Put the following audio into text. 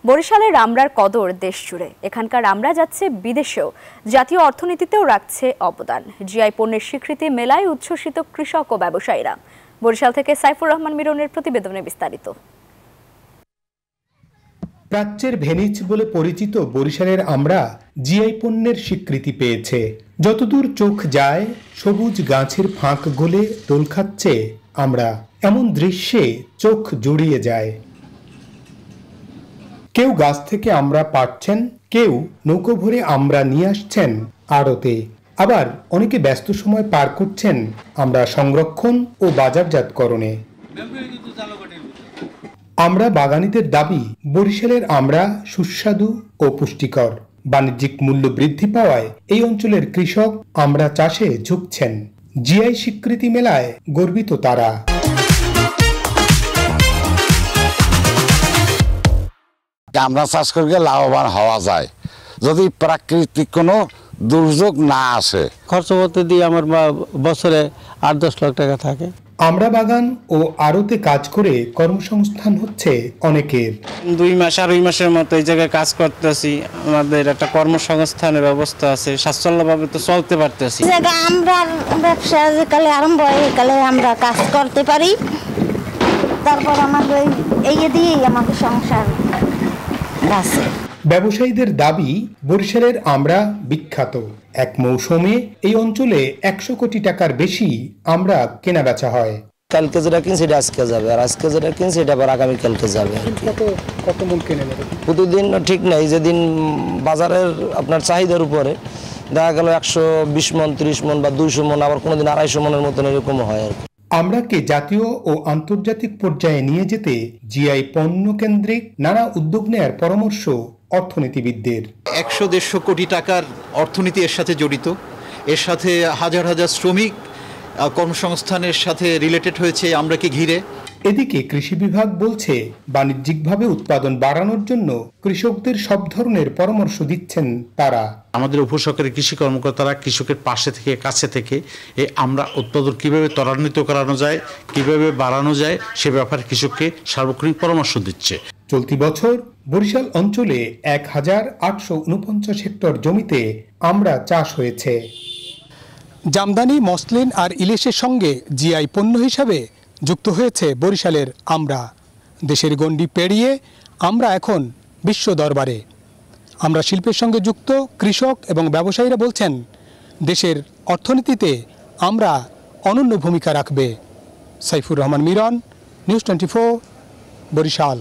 বরিশালের আমড়ার কদর দেশ জুড়ে। এখানকার আমড়া যাচ্ছে বিদেশেও, জাতীয় অর্থনীতিতেও রাখছে অবদান। জিআই পণ্যের স্বীকৃতি মেলায় উচ্ছ্বসিত কৃষক ও ব্যবসায়ীরা। বরিশাল থেকে সাইফুর রহমান মিরনের প্রতিবেদনে বিস্তারিত। প্রাচ্যের ভেনিস বলে পরিচিত বরিশালের আমড়া জিআই পণ্যের স্বীকৃতি পেয়েছে। যতদূর চোখ যায় সবুজ গাছের ফাঁক গলে দোল খাচ্ছে আমড়া। এমন দৃশ্যে চোখ জুড়িয়ে যায়। কেউ গাছ থেকে আমড়া পাড়ছেন, কেউ নৌকো ভরে আমড়া নিয়ে আসছেন আড়তে, আবার অনেকে ব্যস্ত সময় পার করছেন আমড়া সংরক্ষণ ও বাজারজাতকরণে। আমড়া বাগানীদের দাবি, বরিশালের আমড়া সুস্বাদু ও পুষ্টিকর। বাণিজ্যিক মূল্য বৃদ্ধি পাওয়ায় এই অঞ্চলের কৃষক আমড়া চাষে ঝুঁকছেন। জিআই স্বীকৃতি মেলায় গর্বিত তারা। আমড়া চাষ করে লাভবান হওয়া যায় যদি প্রাকৃতিক কোনো দুর্যোগ না আসে। খরচপত্র দিয়ে আমার বছরে 8-10 লাখ টাকা থাকে। আমড়া বাগান ও আড়তে কাজ করে কর্মসংস্থান হচ্ছে অনেকের। 2 মাস আর 2 মাসের মতো এই জায়গায় কাজ করতেছি। আমাদের একটা কর্মসংস্থানের ব্যবস্থা আছে, স্বাচ্ছন্দ্যভাবে তো চলতে পারতেছি। আমরা ব্যবসা যেকালে আরম্ভ হয় একালে আমরা কাজ করতে পারি, তারপর আমাদের এই দিয়েই আমাদের সংসার আছে। ব্যবসায়ীদের দাবি, বরিশালের আমড়া বিখ্যাত। এক মৌসুমে এই অঞ্চলে 100 কোটি টাকার বেশি আমড়া কেনা বেচা হয়। কালকে যেটা কিনছি সেটা আজকে যাবে, আর আজকে যেটা কিনছি সেটা আবার আগামী কালকে যাবে। কত মূল কেনে নেবে প্রতিদিন ঠিক নাই, যেদিন বাজারের আপনার চাহিদার উপরে দেখা গেল 120 মন, 30 মন বা 200 মন, আবার কোনোদিন 250 মনের মতন এরকম হয় আর কি। আমড়াকে জাতীয় ও আন্তর্জাতিক পর্যায়ে নিয়ে যেতে জিআই পণ্য কেন্দ্রিক নানা উদ্যোগ নেয়ার পরামর্শ অর্থনীতিবিদদের। 100-150 কোটি টাকার অর্থনীতি এর সাথে জড়িত। এর সাথে হাজার হাজার শ্রমিক কর্মসংস্থানের সাথে রিলেটেড হয়েছে আমড়াকে ঘিরে। এদিকে কৃষি বিভাগ বলছে, বাণিজ্যিকভাবে উৎপাদন বাড়ানোর জন্য কৃষকদের সব ধরনের পরামর্শ দিচ্ছেন তারা। আমাদের উপসহকারী কৃষি কর্মকর্তারা কৃষকের পাশে থেকে, কাছে থেকে এই আমরা উৎপাদন কিভাবে ত্বরান্বিত করানো যায়, কিভাবে বাড়ানো যায় সে ব্যাপারে কৃষককে সার্বক্ষণিক পরামর্শ দিচ্ছে। চলতি বছর বরিশাল অঞ্চলে 1849 হেক্টর জমিতে আমড়া চাষ হয়েছে। জামদানি, মসলিন আর ইলিশের সঙ্গে জিআই পণ্য হিসাবে যুক্ত হয়েছে বরিশালের আমড়া। দেশের গণ্ডি পেরিয়ে আমরা এখন বিশ্ব দরবারে। আমরা শিল্পের সঙ্গে যুক্ত কৃষক এবং ব্যবসায়ীরা বলছেন, দেশের অর্থনীতিতে আমরা অনন্য ভূমিকা রাখবে। সাইফুর রহমান মিরন, নিউজ 24, বরিশাল।